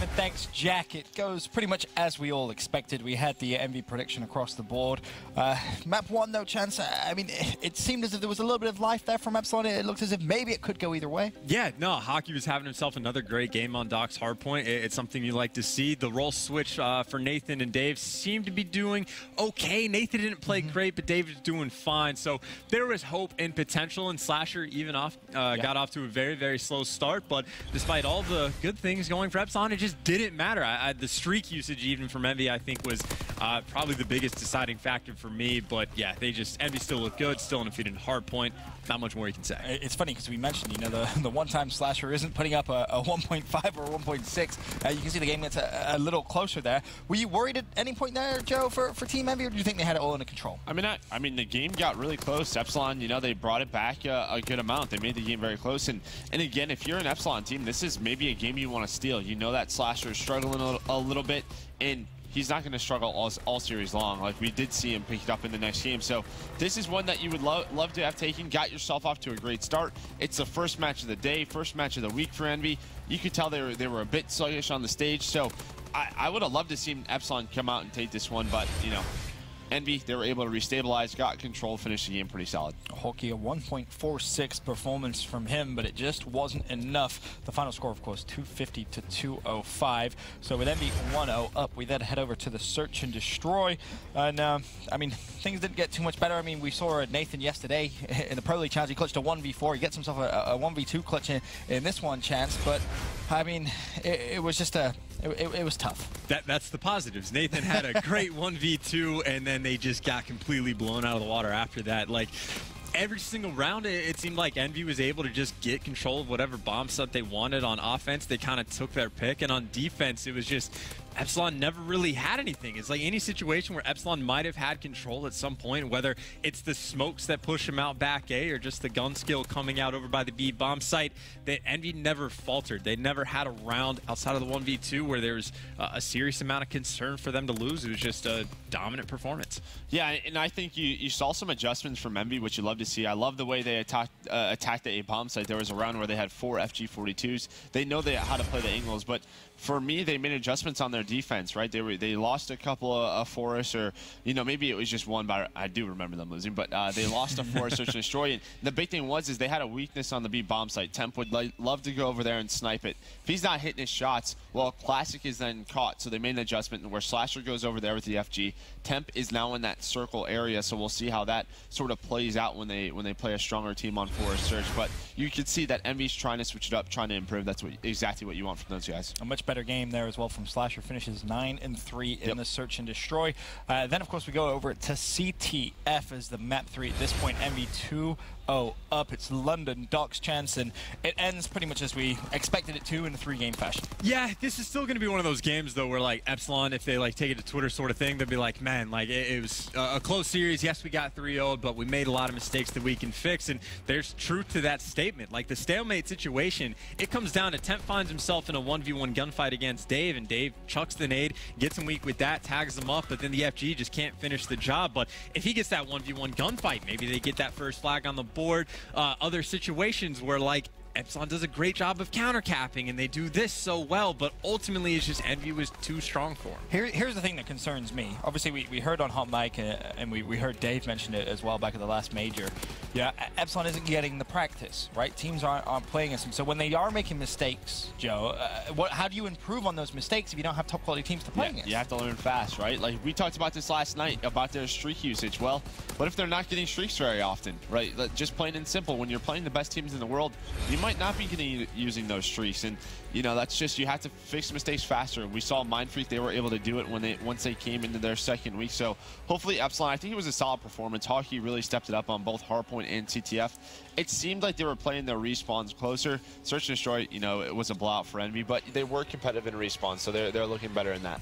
for thanks, Jack. It goes pretty much as we all expected. We had the EnVy prediction across the board. Map 1, no chance. I mean, it seemed as if there was a little bit of life there from Epsilon. It looked as if maybe it could go either way. Yeah, no, Hockey was having himself another great game on Doc's hardpoint. It's something you like to see. The role switch for Nathan and Dave seemed to be doing okay. Nathan didn't play great, but Dave was doing fine. So there was hope and potential, and Slasher even got off to a very, very slow start. But despite all the good things going for Epsilon, it just didn't matter. The streak usage even from EnVy, I think, was probably the biggest deciding factor for me. But yeah, EnVy still looked good, still undefeated in hardpoint. Not much more you can say. It's funny because we mentioned, you know, the one-time Slasher isn't putting up a 1.5 or 1.6. You can see the game gets a little closer there. Were you worried at any point there, Joe, for Team EnVy, or do you think they had it all under control? I mean, the game got really close. Epsilon, you know, they brought it back a good amount. They made the game very close. And again, if you're an Epsilon team, this is maybe a game you want to steal. You know that Slasher is struggling a little bit, and he's not going to struggle all series long. Like, we did see him pick it up in the next game. So this is one that you would love to have taken. Got yourself off to a great start. It's the first match of the day, first match of the week for EnVy. You could tell they were a bit sluggish on the stage. So I would have loved to see Epsilon come out and take this one, but, you know, EnVy, they were able to restabilize, got control, finished the game pretty solid. Hockey, a 1.46 performance from him, but it just wasn't enough. The final score, of course, 250 to 205. So with EnVy 1-0 up, we then head over to the Search and Destroy. And, I mean, things didn't get too much better. I mean, we saw Nathan yesterday in the Pro League Challenge. He clutched a 1v4. He gets himself a 1v2 clutch in this one chance. But, I mean, it was just it was tough. That's the positives. Nathan had a great 1v2, and then they just got completely blown out of the water after that. Like, every single round, it seemed like EnVy was able to just get control of whatever bomb set they wanted. On offense, they kind of took their pick, and on defense, it was just Epsilon never really had anything. It's like any situation where Epsilon might have had control at some point, whether it's the smokes that push him out back A or just the gun skill coming out over by the B bomb site, that EnVy never faltered. They never had a round outside of the 1v2 where there was a serious amount of concern for them to lose. It was just a dominant performance. Yeah, and I think you saw some adjustments from EnVy, which you love to see. I love the way they attacked the A bomb site. There was a round where they had 4 FG42s. They know how to play the angles, but for me, they made adjustments on their defense, right? They lost a couple of forests, or, you know, maybe it was just one, but I do remember them losing. But they lost a forest search and destroy. And the big thing is they had a weakness on the B bomb site. Temp would love to go over there and snipe it. If he's not hitting his shots, well, Classic is then caught. So they made an adjustment where Slasher goes over there with the FG. Temp is now in that circle area, so we'll see how that sort of plays out when they play a stronger team on forest search. But you can see that EnVy's trying to switch it up, trying to improve. That's exactly what you want from those guys. A much better game there as well from Slasher. Finishes 9-3 in the Search and Destroy. Then, of course, we go over to CTF as the map 3 at this point. EnVy 2-0 up. It's London Doc's chance, and it ends pretty much as we expected it to in a 3-game fashion. Yeah, this is still going to be one of those games, though, where, like, Epsilon, if they, like, take it to Twitter sort of thing, they'll be like, man, like, it was a close series. Yes, we got 3-0'd, but we made a lot of mistakes that we can fix, and there's truth to that statement. Like, the stalemate situation, it comes down to Temp finds himself in a 1v1 gunfight against Dave, and Dave chucks the nade, gets him weak with that, tags him up, but then the FG just can't finish the job. But if he gets that 1v1 gunfight, maybe they get that first flag on the board. Other situations where, like, Epsilon does a great job of counter-capping, and they do this so well, but ultimately it's just EnVy was too strong for him. Here's the thing that concerns me. Obviously, we heard on Hot Mic, and we heard Dave mention it as well back at the last major. Yeah, Epsilon isn't getting the practice, right? Teams aren't playing us. So when they are making mistakes, Joe, how do you improve on those mistakes if you don't have top-quality teams to play against? You have to learn fast, right? Like, we talked about this last night, about their streak usage. Well, what if they're not getting streaks very often, right? Just plain and simple, when you're playing the best teams in the world, you might not be using those streaks, and you know, that's just, you have to fix mistakes faster. We saw Mindfreak, they were able to do it once they came into their second week. So hopefully Epsilon, I think it was a solid performance. Hockey really stepped it up on both Hardpoint and CTF. It seemed like they were playing their respawns closer. Search and Destroy, you know, it was a blowout for EnVy, but they were competitive in respawn, so they're looking better in that.